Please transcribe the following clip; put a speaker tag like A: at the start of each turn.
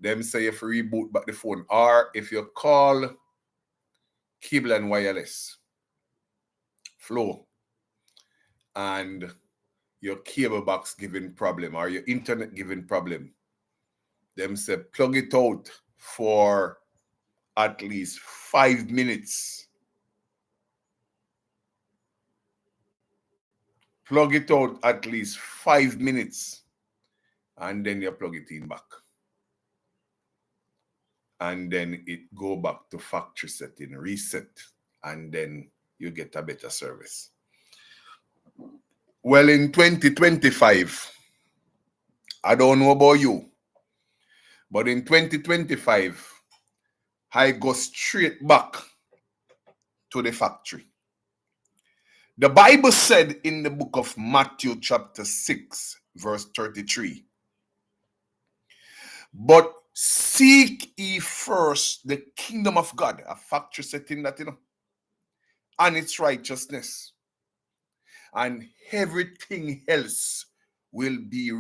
A: them say if you reboot back the phone, or if you call cable and wireless flow and your cable box giving problem or your internet giving problem, them say plug it out for at least 5 minutes. Plug it out at least 5 minutes, and then you plug it in back. And then it go back to factory setting, reset, and then you get a better service. Well, in 2025, I don't know about you, but in 2025, I go straight back to the factory. The Bible said in the book of Matthew chapter 6, verse 33, but seek ye first the kingdom of God, a factory setting that, and its righteousness, and everything else will be